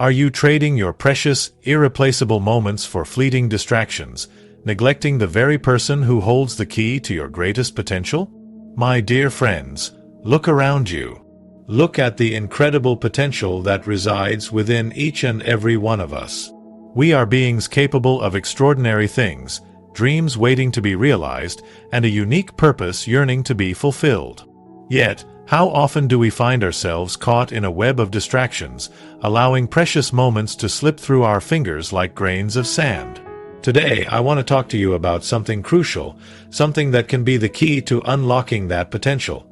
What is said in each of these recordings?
Are you trading your precious, irreplaceable moments for fleeting distractions, neglecting the very person who holds the key to your greatest potential? My dear friends, look around you. Look at the incredible potential that resides within each and every one of us. We are beings capable of extraordinary things, dreams waiting to be realized, and a unique purpose yearning to be fulfilled. Yet, how often do we find ourselves caught in a web of distractions, allowing precious moments to slip through our fingers like grains of sand? Today, I want to talk to you about something crucial, something that can be the key to unlocking that potential.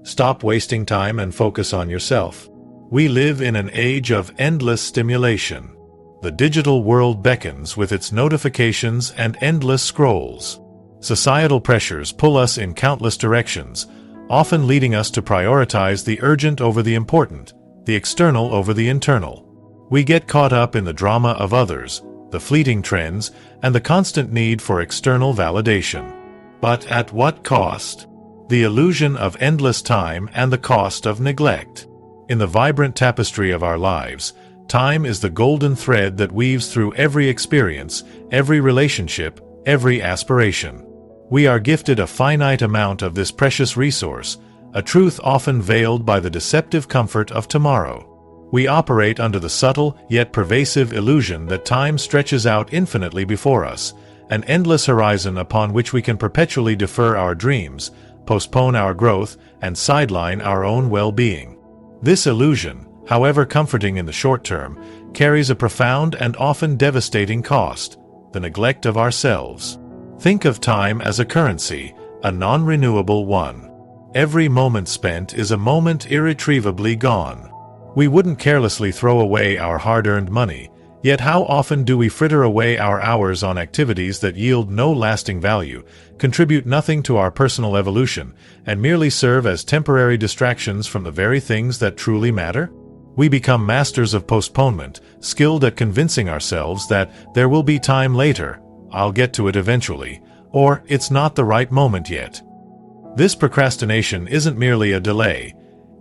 Stop wasting time and focus on yourself. We live in an age of endless stimulation. The digital world beckons with its notifications and endless scrolls. Societal pressures pull us in countless directions, often leading us to prioritize the urgent over the important, the external over the internal. We get caught up in the drama of others, the fleeting trends, and the constant need for external validation. But at what cost? The illusion of endless time and the cost of neglect. In the vibrant tapestry of our lives, time is the golden thread that weaves through every experience, every relationship, every aspiration. We are gifted a finite amount of this precious resource, a truth often veiled by the deceptive comfort of tomorrow. We operate under the subtle yet pervasive illusion that time stretches out infinitely before us, an endless horizon upon which we can perpetually defer our dreams, postpone our growth, and sideline our own well-being. This illusion, however comforting in the short term, carries a profound and often devastating cost: the neglect of ourselves. Think of time as a currency, a non-renewable one. Every moment spent is a moment irretrievably gone. We wouldn't carelessly throw away our hard-earned money, yet how often do we fritter away our hours on activities that yield no lasting value, contribute nothing to our personal evolution, and merely serve as temporary distractions from the very things that truly matter? We become masters of postponement, skilled at convincing ourselves that there will be time later, I'll get to it eventually, or it's not the right moment yet. This procrastination isn't merely a delay.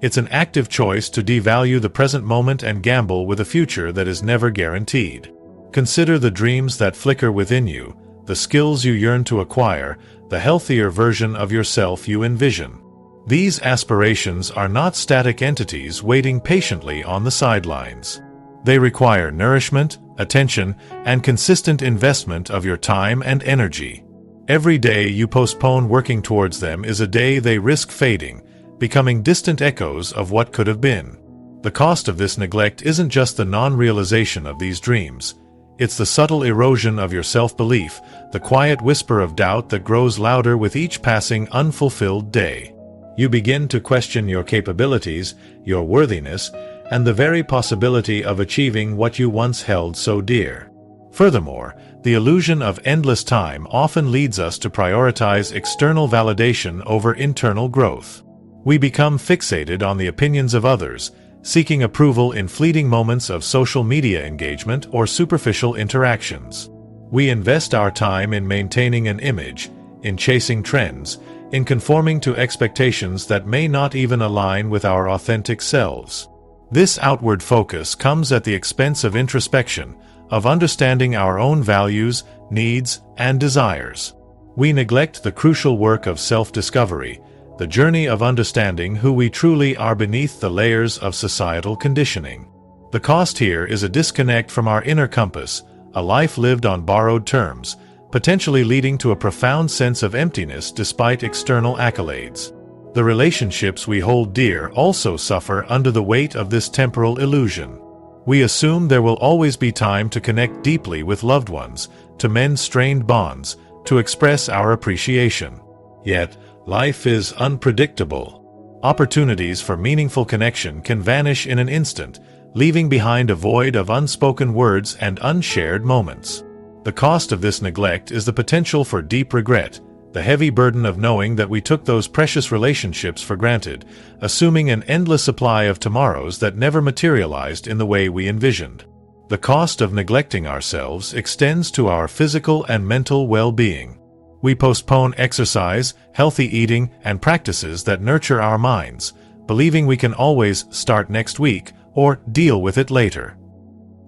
It's an active choice to devalue the present moment and gamble with a future that is never guaranteed. Consider the dreams that flicker within you, the skills you yearn to acquire, the healthier version of yourself you envision. These aspirations are not static entities waiting patiently on the sidelines. They require nourishment, attention, and consistent investment of your time and energy. Every day you postpone working towards them is a day they risk fading, becoming distant echoes of what could have been. The cost of this neglect isn't just the non-realization of these dreams. It's the subtle erosion of your self-belief, the quiet whisper of doubt that grows louder with each passing unfulfilled day. You begin to question your capabilities, your worthiness, and the very possibility of achieving what you once held so dear. Furthermore, the illusion of endless time often leads us to prioritize external validation over internal growth. We become fixated on the opinions of others, seeking approval in fleeting moments of social media engagement or superficial interactions. We invest our time in maintaining an image, in chasing trends, in conforming to expectations that may not even align with our authentic selves. This outward focus comes at the expense of introspection, of understanding our own values, needs, and desires. We neglect the crucial work of self-discovery, the journey of understanding who we truly are beneath the layers of societal conditioning. The cost here is a disconnect from our inner compass, a life lived on borrowed terms, potentially leading to a profound sense of emptiness despite external accolades. The relationships we hold dear also suffer under the weight of this temporal illusion. We assume there will always be time to connect deeply with loved ones, to mend strained bonds, to express our appreciation. Yet, life is unpredictable. Opportunities for meaningful connection can vanish in an instant, leaving behind a void of unspoken words and unshared moments. The cost of this neglect is the potential for deep regret, the heavy burden of knowing that we took those precious relationships for granted, assuming an endless supply of tomorrows that never materialized in the way we envisioned. The cost of neglecting ourselves extends to our physical and mental well-being. We postpone exercise, healthy eating, and practices that nurture our minds, believing we can always start next week or deal with it later.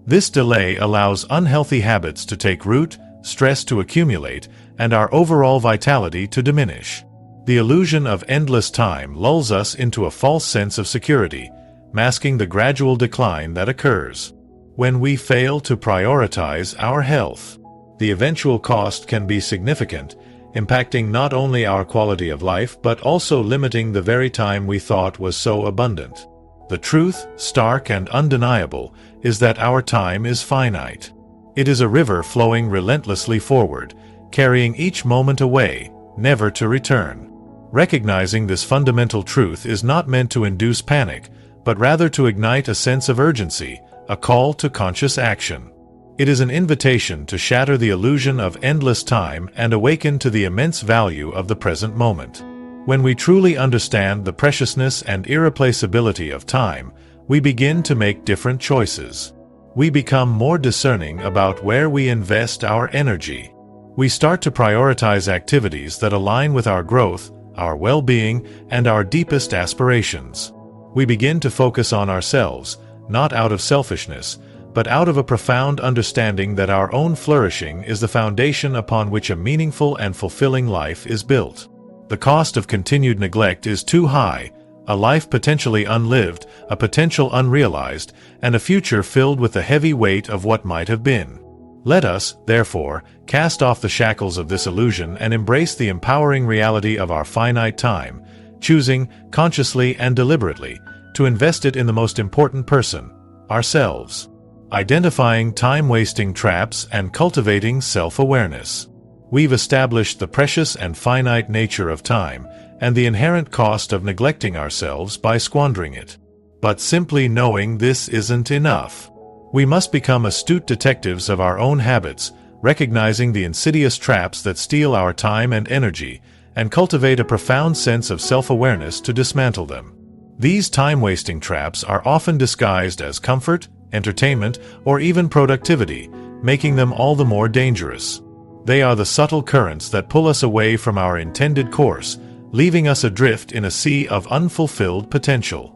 This delay allows unhealthy habits to take root, stress to accumulate, and our overall vitality to diminish. The illusion of endless time lulls us into a false sense of security, masking the gradual decline that occurs. When we fail to prioritize our health, the eventual cost can be significant, impacting not only our quality of life but also limiting the very time we thought was so abundant. The truth, stark and undeniable, is that our time is finite. It is a river flowing relentlessly forward, carrying each moment away, never to return. Recognizing this fundamental truth is not meant to induce panic, but rather to ignite a sense of urgency, a call to conscious action. It is an invitation to shatter the illusion of endless time and awaken to the immense value of the present moment. When we truly understand the preciousness and irreplaceability of time, we begin to make different choices. We become more discerning about where we invest our energy. We start to prioritize activities that align with our growth, our well-being, and our deepest aspirations. We begin to focus on ourselves, not out of selfishness, but out of a profound understanding that our own flourishing is the foundation upon which a meaningful and fulfilling life is built. The cost of continued neglect is too high, a life potentially unlived, a potential unrealized, and a future filled with the heavy weight of what might have been. Let us, therefore, cast off the shackles of this illusion and embrace the empowering reality of our finite time, choosing, consciously and deliberately, to invest it in the most important person, ourselves. Identifying time-wasting traps and cultivating self-awareness. We've established the precious and finite nature of time, and the inherent cost of neglecting ourselves by squandering it. But simply knowing this isn't enough. We must become astute detectives of our own habits, recognizing the insidious traps that steal our time and energy, and cultivate a profound sense of self-awareness to dismantle them. These time-wasting traps are often disguised as comfort, entertainment, or even productivity, making them all the more dangerous. They are the subtle currents that pull us away from our intended course, leaving us adrift in a sea of unfulfilled potential.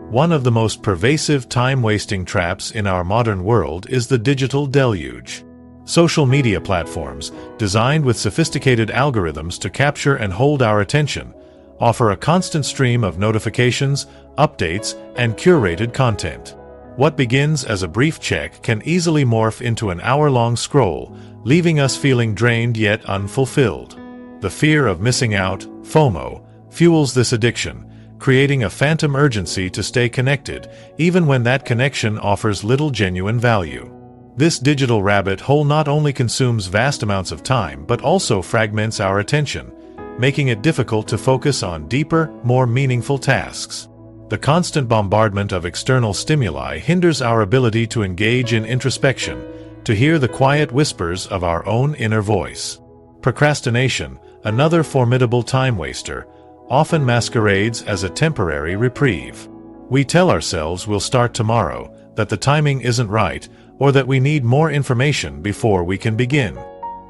One of the most pervasive time-wasting traps in our modern world is the digital deluge. Social media platforms, designed with sophisticated algorithms to capture and hold our attention, offer a constant stream of notifications, updates, and curated content. What begins as a brief check can easily morph into an hour-long scroll, leaving us feeling drained yet unfulfilled. The fear of missing out, FOMO, fuels this addiction, creating a phantom urgency to stay connected, even when that connection offers little genuine value. This digital rabbit hole not only consumes vast amounts of time but also fragments our attention, making it difficult to focus on deeper, more meaningful tasks. The constant bombardment of external stimuli hinders our ability to engage in introspection, to hear the quiet whispers of our own inner voice. Procrastination, another formidable time waster, often masquerades as a temporary reprieve. We tell ourselves we'll start tomorrow, that the timing isn't right, or that we need more information before we can begin.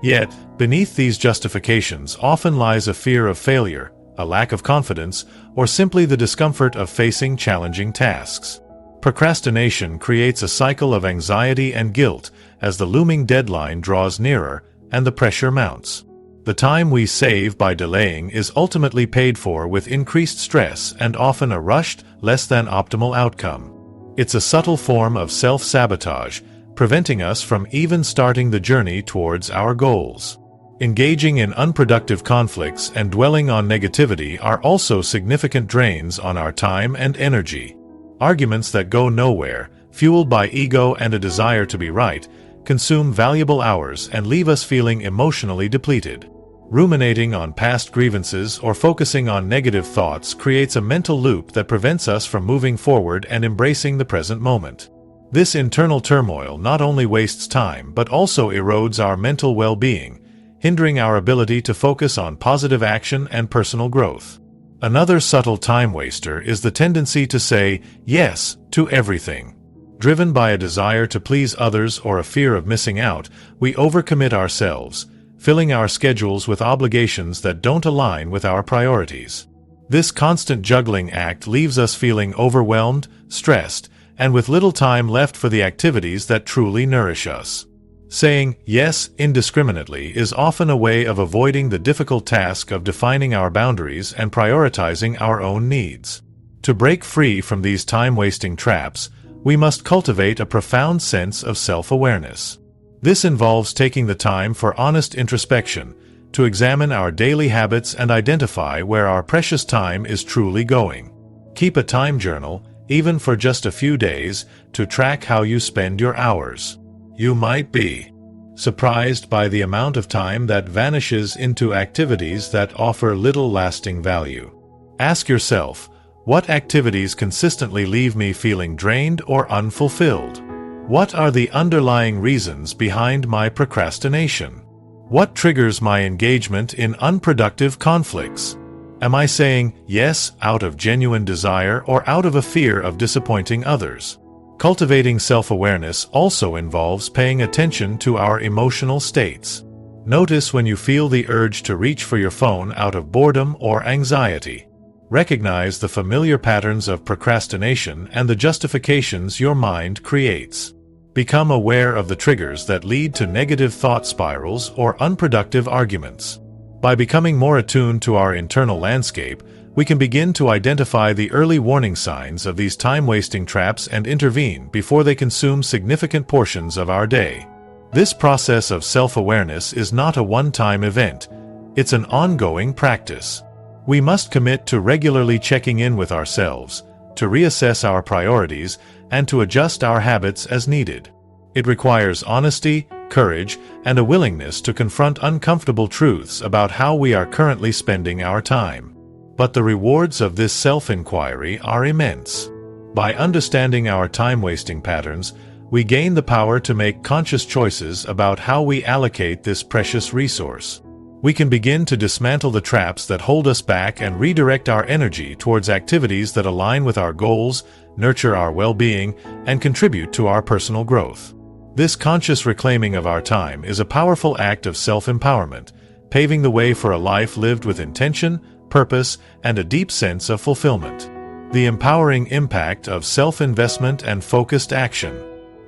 Yet, beneath these justifications often lies a fear of failure, a lack of confidence, or simply the discomfort of facing challenging tasks. Procrastination creates a cycle of anxiety and guilt as the looming deadline draws nearer and the pressure mounts. The time we save by delaying is ultimately paid for with increased stress and often a rushed, less than optimal outcome. It's a subtle form of self-sabotage, preventing us from even starting the journey towards our goals. Engaging in unproductive conflicts and dwelling on negativity are also significant drains on our time and energy. Arguments that go nowhere, fueled by ego and a desire to be right, consume valuable hours and leave us feeling emotionally depleted. Ruminating on past grievances or focusing on negative thoughts creates a mental loop that prevents us from moving forward and embracing the present moment. This internal turmoil not only wastes time but also erodes our mental well-being, hindering our ability to focus on positive action and personal growth. Another subtle time waster is the tendency to say yes to everything. Driven by a desire to please others or a fear of missing out, we overcommit ourselves, filling our schedules with obligations that don't align with our priorities. This constant juggling act leaves us feeling overwhelmed, stressed, and with little time left for the activities that truly nourish us. Saying yes indiscriminately is often a way of avoiding the difficult task of defining our boundaries and prioritizing our own needs. To break free from these time-wasting traps, we must cultivate a profound sense of self-awareness. This involves taking the time for honest introspection, to examine our daily habits and identify where our precious time is truly going. Keep a time journal, even for just a few days, to track how you spend your hours. You might be surprised by the amount of time that vanishes into activities that offer little lasting value. Ask yourself, what activities consistently leave me feeling drained or unfulfilled? What are the underlying reasons behind my procrastination? What triggers my engagement in unproductive conflicts? Am I saying yes out of genuine desire or out of a fear of disappointing others? Cultivating self-awareness also involves paying attention to our emotional states. Notice when you feel the urge to reach for your phone out of boredom or anxiety. Recognize the familiar patterns of procrastination and the justifications your mind creates. Become aware of the triggers that lead to negative thought spirals or unproductive arguments. By becoming more attuned to our internal landscape, we can begin to identify the early warning signs of these time-wasting traps and intervene before they consume significant portions of our day. This process of self-awareness is not a one-time event. It's an ongoing practice. We must commit to regularly checking in with ourselves, to reassess our priorities, and to adjust our habits as needed. It requires honesty, courage, and a willingness to confront uncomfortable truths about how we are currently spending our time. But the rewards of this self-inquiry are immense. By understanding our time-wasting patterns, we gain the power to make conscious choices about how we allocate this precious resource. We can begin to dismantle the traps that hold us back and redirect our energy towards activities that align with our goals, nurture our well-being, and contribute to our personal growth. This conscious reclaiming of our time is a powerful act of self-empowerment, paving the way for a life lived with intention, purpose, and a deep sense of fulfillment. The empowering impact of self-investment and focused action.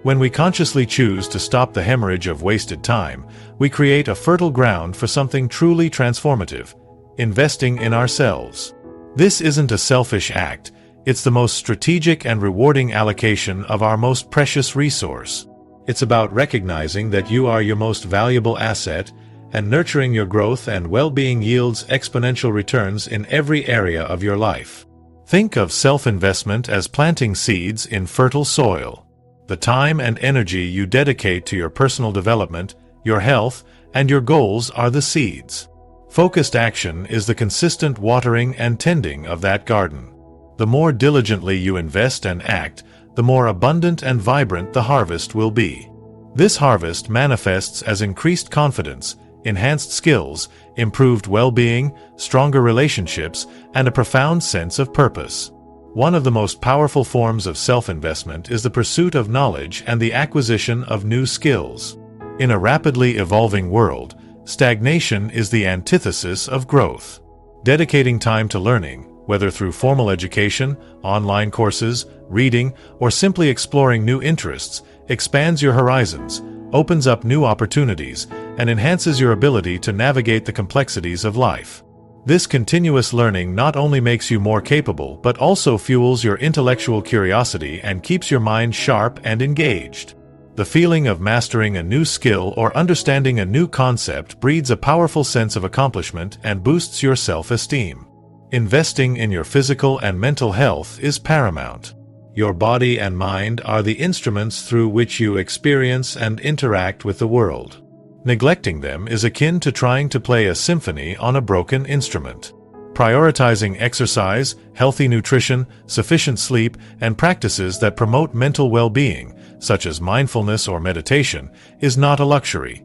When we consciously choose to stop the hemorrhage of wasted time, we create a fertile ground for something truly transformative, investing in ourselves. This isn't a selfish act, it's the most strategic and rewarding allocation of our most precious resource. It's about recognizing that you are your most valuable asset, and nurturing your growth and well-being yields exponential returns in every area of your life. Think of self-investment as planting seeds in fertile soil. The time and energy you dedicate to your personal development, your health, and your goals are the seeds. Focused action is the consistent watering and tending of that garden. The more diligently you invest and act, the more abundant and vibrant the harvest will be. This harvest manifests as increased confidence, enhanced skills, improved well-being, stronger relationships, and a profound sense of purpose. One of the most powerful forms of self-investment is the pursuit of knowledge and the acquisition of new skills. In a rapidly evolving world, stagnation is the antithesis of growth. Dedicating time to learning, whether through formal education, online courses, reading, or simply exploring new interests, expands your horizons, opens up new opportunities, and enhances your ability to navigate the complexities of life. This continuous learning not only makes you more capable but also fuels your intellectual curiosity and keeps your mind sharp and engaged. The feeling of mastering a new skill or understanding a new concept breeds a powerful sense of accomplishment and boosts your self-esteem. Investing in your physical and mental health is paramount. Your body and mind are the instruments through which you experience and interact with the world. Neglecting them is akin to trying to play a symphony on a broken instrument. Prioritizing exercise, healthy nutrition, sufficient sleep, and practices that promote mental well-being, such as mindfulness or meditation, is not a luxury.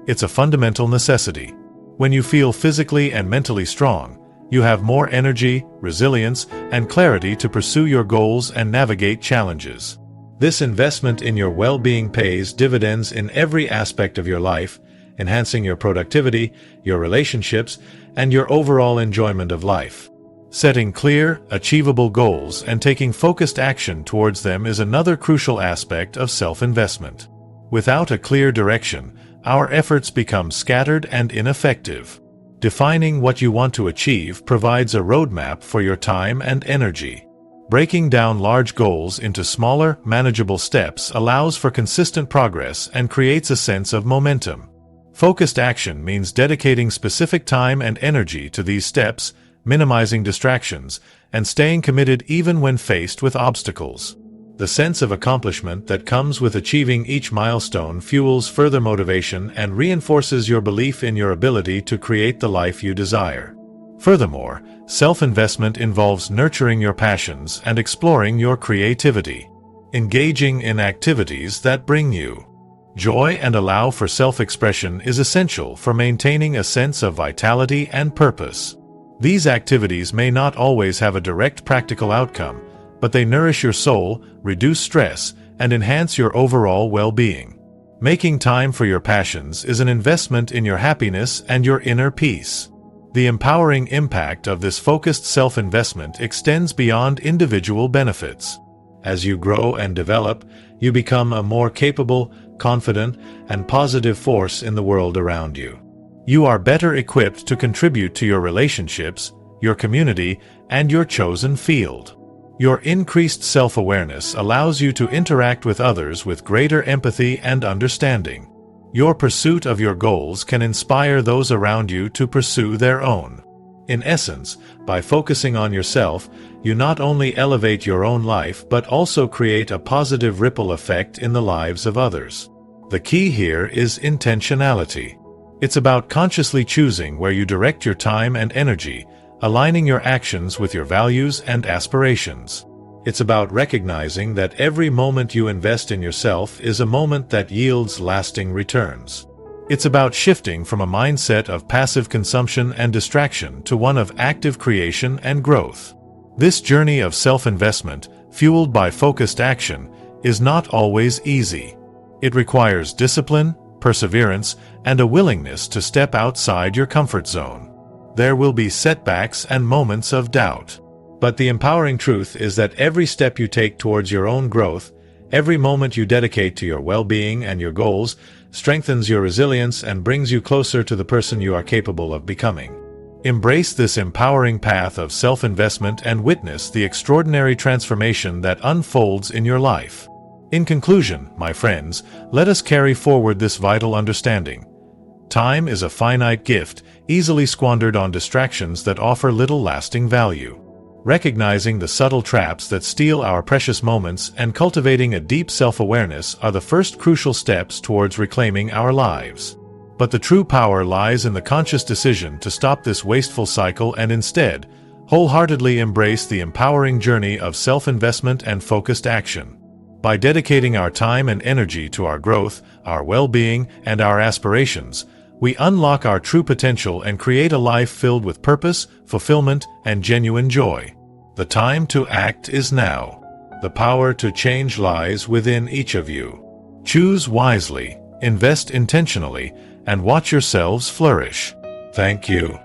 It's a fundamental necessity. When you feel physically and mentally strong, you have more energy, resilience, and clarity to pursue your goals and navigate challenges. This investment in your well-being pays dividends in every aspect of your life, enhancing your productivity, your relationships, and your overall enjoyment of life. Setting clear, achievable goals and taking focused action towards them is another crucial aspect of self-investment. Without a clear direction, our efforts become scattered and ineffective. Defining what you want to achieve provides a roadmap for your time and energy. Breaking down large goals into smaller, manageable steps allows for consistent progress and creates a sense of momentum. Focused action means dedicating specific time and energy to these steps, minimizing distractions, and staying committed even when faced with obstacles. The sense of accomplishment that comes with achieving each milestone fuels further motivation and reinforces your belief in your ability to create the life you desire. Furthermore, self-investment involves nurturing your passions and exploring your creativity. Engaging in activities that bring you joy and allow for self-expression is essential for maintaining a sense of vitality and purpose. These activities may not always have a direct practical outcome, but they nourish your soul, reduce stress, and enhance your overall well-being. Making time for your passions is an investment in your happiness and your inner peace. The empowering impact of this focused self-investment extends beyond individual benefits. As you grow and develop, you become a more capable, confident, and positive force in the world around you. You are better equipped to contribute to your relationships, your community, and your chosen field. Your increased self-awareness allows you to interact with others with greater empathy and understanding. Your pursuit of your goals can inspire those around you to pursue their own. In essence, by focusing on yourself, you not only elevate your own life but also create a positive ripple effect in the lives of others. The key here is intentionality. It's about consciously choosing where you direct your time and energy, aligning your actions with your values and aspirations. It's about recognizing that every moment you invest in yourself is a moment that yields lasting returns. It's about shifting from a mindset of passive consumption and distraction to one of active creation and growth. This journey of self-investment, fueled by focused action, is not always easy. It requires discipline, perseverance, and a willingness to step outside your comfort zone. There will be setbacks and moments of doubt. But the empowering truth is that every step you take towards your own growth, every moment you dedicate to your well-being and your goals, strengthens your resilience and brings you closer to the person you are capable of becoming. Embrace this empowering path of self-investment and witness the extraordinary transformation that unfolds in your life. In conclusion, my friends, let us carry forward this vital understanding. Time is a finite gift, easily squandered on distractions that offer little lasting value. Recognizing the subtle traps that steal our precious moments and cultivating a deep self-awareness are the first crucial steps towards reclaiming our lives. But the true power lies in the conscious decision to stop this wasteful cycle and instead, wholeheartedly embrace the empowering journey of self-investment and focused action. By dedicating our time and energy to our growth, our well-being, and our aspirations, we unlock our true potential and create a life filled with purpose, fulfillment, and genuine joy. The time to act is now. The power to change lies within each of you. Choose wisely, invest intentionally, and watch yourselves flourish. Thank you.